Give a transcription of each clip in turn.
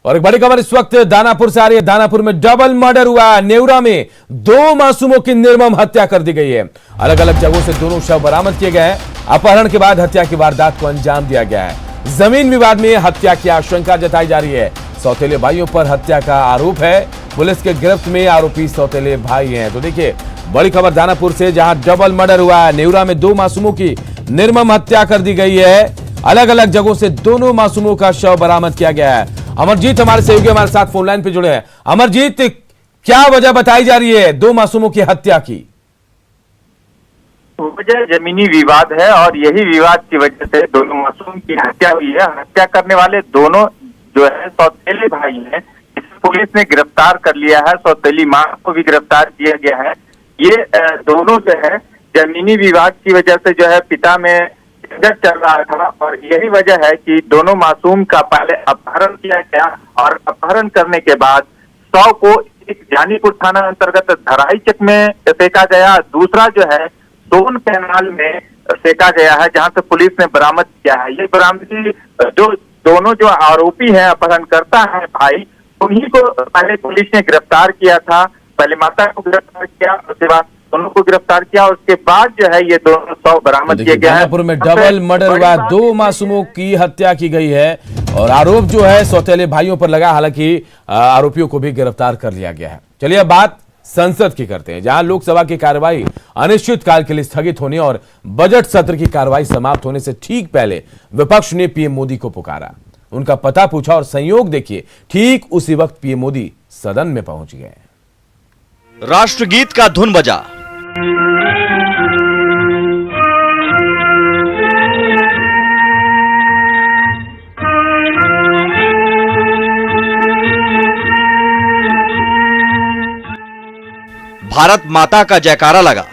और एक बड़ी खबर इस वक्त दानापुर से आ रही है। दानापुर में डबल मर्डर हुआ है। नेवरा में 2 मासूमों की निर्मम हत्या कर दी गई है। अलग अलग जगहों से दोनों शव बरामद किए गए हैं। अपहरण के बाद हत्या की वारदात को अंजाम दिया गया है। जमीन विवाद में हत्या की आशंका जताई जा रही है। सौतेले भाइयों पर हत्या का आरोप है। पुलिस के गिरफ्त में आरोपी सौतेले भाई हैं। तो देखिए बड़ी खबर दानापुर से, जहां डबल मर्डर हुआ है। नेवरा में 2 मासूमों की निर्मम हत्या कर दी गई है। अलग अलग जगहों से दोनों मासूमों का शव बरामद किया गया है। अमरजीत हमारे सहयोगी हमारे साथ फोन लाइन पे जुड़े हैं। अमरजीत, क्या वजह बताई जा रही है 2 मासूमों की हत्या की? वजह जमीनी विवाद है और यही विवाद की वजह से दोनों मासूम की हत्या हुई है। हत्या करने वाले दोनों जो है सौतेले भाई हैं। पुलिस ने गिरफ्तार कर लिया है। सौतेली मां को भी गिरफ्तार किया गया है। ये दोनों जो है जमीनी विवाद की वजह से जो है पिता में झगड़ा चल रहा था और यही वजह है कि दोनों मासूम का पहले अपहरण किया गया और अपहरण करने के बाद शव को एक जानीपुर थाना अंतर्गत धराईचक में फेंका गया। दूसरा जो है सोन कैनाल में फेंका गया है, जहां से पुलिस ने बरामद किया है। ये बरामदगी जो दोनों जो आरोपी हैं, अपहरणकर्ता है भाई, उन्हीं को पहले पुलिस ने गिरफ्तार किया था। पहले माता को गिरफ्तार किया, उसके बाद दोनों को गिरफ्तार किया और उसके बाद जो है ये दोनों शव बरामद किए गए हैं। दानापुर में डबल मर्डर हुआ, 2 मासूमों की हत्या की गई है और आरोप जो है सौतेले भाइयों पर लगा। हालांकि आरोपियों को भी गिरफ्तार कर लिया गया है। चलिए अब बात संसद की करते हैं, जहां लोकसभा की कार्यवाही अनिश्चितकाल के लिए स्थगित होने और बजट सत्र की कार्यवाही समाप्त होने से ठीक पहले विपक्ष ने पीएम मोदी को पुकारा, उनका पता पूछा और संयोग देखिए ठीक उसी वक्त पीएम मोदी सदन में पहुंच गए। राष्ट्रगीत का धुन बजा। भारत माता का जयकारा लगा।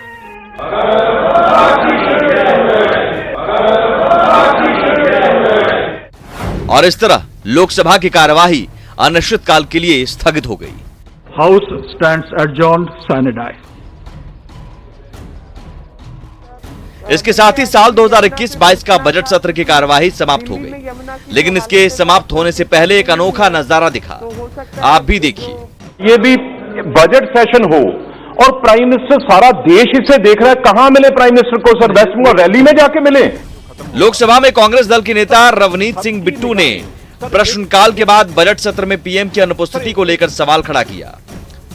और इस तरह लोकसभा की कार्यवाही अनिश्चितकाल के लिए स्थगित हो गई। House stands adjourned sine die. इसके साथ ही साल 2021-22 का बजट सत्र की कार्यवाही समाप्त हो गई, लेकिन इसके समाप्त होने से पहले एक अनोखा नजारा दिखा। आप भी देखिए। ये भी बजट सेशन हो और प्राइम मिनिस्टर, सारा देश इसे देख रहा है। कहां मिले प्राइम मिनिस्टर को? सर वेस्ट बंगाल रैली में जाके मिले। लोकसभा में कांग्रेस दल के नेता रवनीत सिंह बिट्टू ने प्रश्नकाल के बाद बजट सत्र में पीएम की अनुपस्थिति को लेकर सवाल खड़ा किया।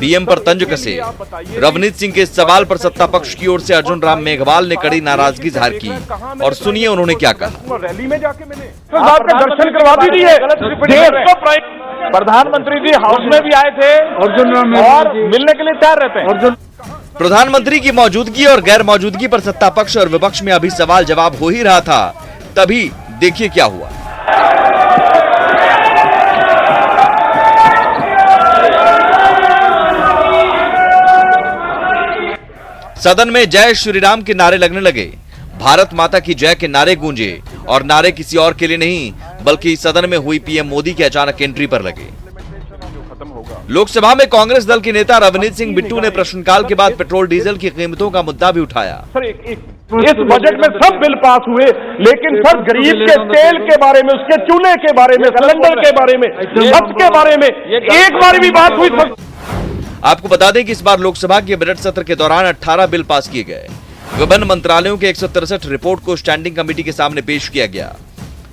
पीएम पर तंज कसे। रवनीत सिंह के इस सवाल पर सत्ता पक्ष की ओर से अर्जुन राम मेघवाल ने कड़ी नाराजगी जाहिर की और सुनिए उन्होंने क्या कहा। रैली में जाके मिले, तो आपके दर्शन करवा दीजिए। प्रधानमंत्री जी हाउस में भी आए थे और मिलने के लिए तैयार रहते हैं। प्रधानमंत्री की मौजूदगी और गैर मौजूदगी पर सत्ता पक्ष और विपक्ष में अभी सवाल जवाब हो ही रहा था, तभी देखिए क्या हुआ। सदन में जय श्री राम के नारे लगने लगे। भारत माता की जय के नारे गूंजे और नारे किसी और के लिए नहीं बल्कि सदन में हुई पीएम मोदी की अचानक एंट्री पर लगे। लोकसभा में कांग्रेस दल के नेता रवनीत सिंह बिट्टू ने प्रश्नकाल के बाद पेट्रोल डीजल की कीमतों का मुद्दा भी उठाया। सर इस बजट में सब बिल पास हुए, लेकिन सर गरीब के तेल के बारे में, उसके चूल्हे के बारे में, सिलेंडर के बारे में, छत के बारे में एक बार भी बात हुई? आपको बता दें कि इस बार लोकसभा के बजट सत्र के दौरान 18 बिल पास किए गए। विभिन्न मंत्रालयों के 163 रिपोर्ट को स्टैंडिंग कमेटी के सामने पेश किया गया।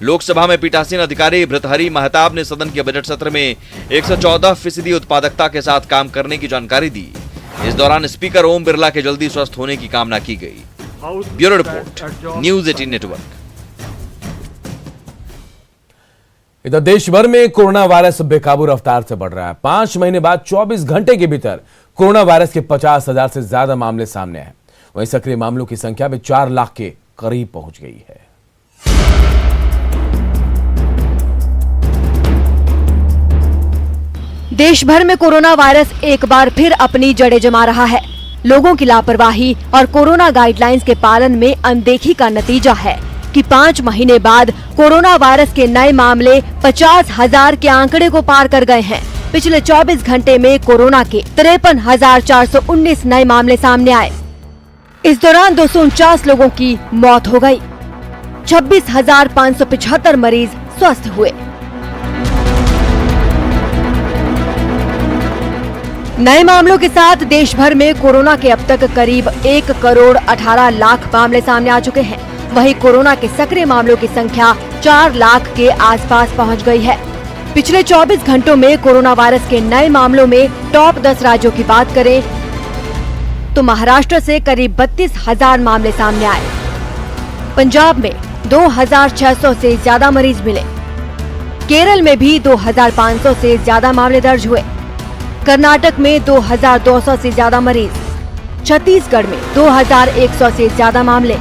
लोकसभा में पीठासीन अधिकारी भृतहरि महताब ने सदन के बजट सत्र में 114% उत्पादकता के साथ काम करने की जानकारी दी। इस दौरान स्पीकर ओम बिरला के जल्दी स्वस्थ होने की कामना की गई। Bureau report, news 18 network. इधर देश भर में कोरोना वायरस बेकाबू रफ्तार से बढ़ रहा है। 5 महीने बाद 24 घंटे के भीतर कोरोना वायरस के 50,000 से ज्यादा मामले सामने आए। वहीं सक्रिय मामलों की संख्या भी 4 लाख के करीब पहुंच गई है। देश भर में कोरोना वायरस एक बार फिर अपनी जड़ें जमा रहा है। लोगों की लापरवाही और कोरोना गाइडलाइंस के पालन में अनदेखी का नतीजा है कि 5 महीने बाद कोरोना वायरस के नए मामले 50,000 के आंकड़े को पार कर गए हैं। पिछले 24 घंटे में कोरोना के 53,419 नए मामले सामने आए। इस दौरान 249 लोगों की मौत हो गई। 26,575 मरीज स्वस्थ हुए। नए मामलों के साथ देश भर में कोरोना के अब तक करीब 1 करोड़ 18 लाख मामले सामने आ चुके हैं। वहीं कोरोना के सक्रिय मामलों की संख्या 4 लाख के आसपास पहुंच गई है। पिछले 24 घंटों में कोरोना वायरस के नए मामलों में टॉप 10 राज्यों की बात करें तो महाराष्ट्र से करीब 32,000 मामले सामने आए। पंजाब में 2,600 से ज्यादा मरीज मिले। केरल में भी 2,500 से ज्यादा मामले दर्ज हुए। कर्नाटक में 2,200 से ज्यादा मरीज। छत्तीसगढ़ में 2,100 से ज्यादा मामले।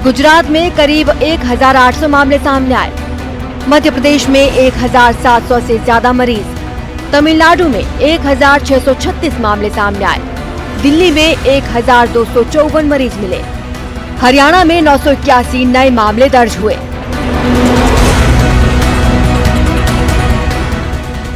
गुजरात में करीब 1,800 मामले सामने आए। मध्य प्रदेश में 1,700 से ज्यादा मरीज। तमिलनाडु में 1,636 मामले सामने आए। दिल्ली में 1,254 मरीज मिले। हरियाणा में 981 नए मामले दर्ज हुए।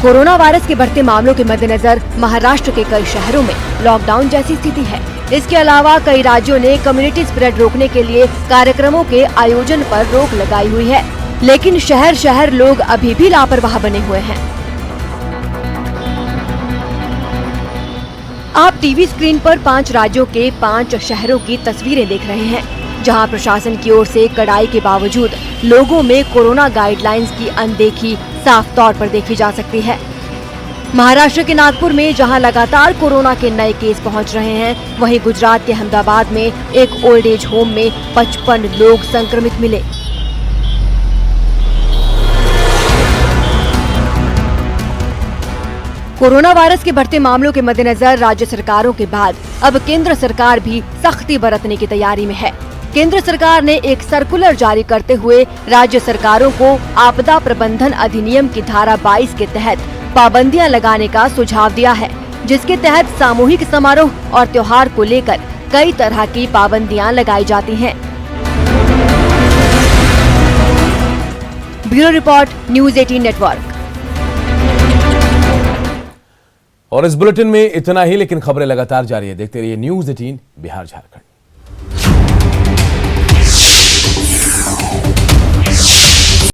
कोरोना वायरस के बढ़ते मामलों के मद्देनजर महाराष्ट्र के कई शहरों में लॉकडाउन जैसी स्थिति है। इसके अलावा कई राज्यों ने कम्युनिटी स्प्रेड रोकने के लिए कार्यक्रमों के आयोजन पर रोक लगाई हुई है, लेकिन शहर शहर लोग अभी भी लापरवाह बने हुए हैं। आप टीवी स्क्रीन पर 5 राज्यों के 5 शहरों की तस्वीरें देख रहे हैं, जहां प्रशासन की ओर से कड़ाई के बावजूद लोगों में कोरोना गाइडलाइंस की अनदेखी साफ तौर पर देखी जा सकती है। महाराष्ट्र के नागपुर में जहां लगातार कोरोना के नए केस पहुंच रहे हैं, वहीं गुजरात के अहमदाबाद में एक ओल्ड एज होम में 55 लोग संक्रमित मिले। कोरोना वायरस के बढ़ते मामलों के मद्देनजर राज्य सरकारों के बाद अब केंद्र सरकार भी सख्ती बरतने की तैयारी में है। केंद्र सरकार ने एक सर्कुलर जारी करते हुए राज्य सरकारों को आपदा प्रबंधन अधिनियम की धारा 22 के तहत पाबंदियां लगाने का सुझाव दिया है, जिसके तहत सामूहिक समारोह और त्योहार को लेकर कई तरह की पाबंदियां लगाई जाती हैं। Bureau report, news 18 network. और इस बुलेटिन में इतना ही, लेकिन खबरें लगातार जारी है। देखते रहिए न्यूज़ 18 बिहार झारखंड।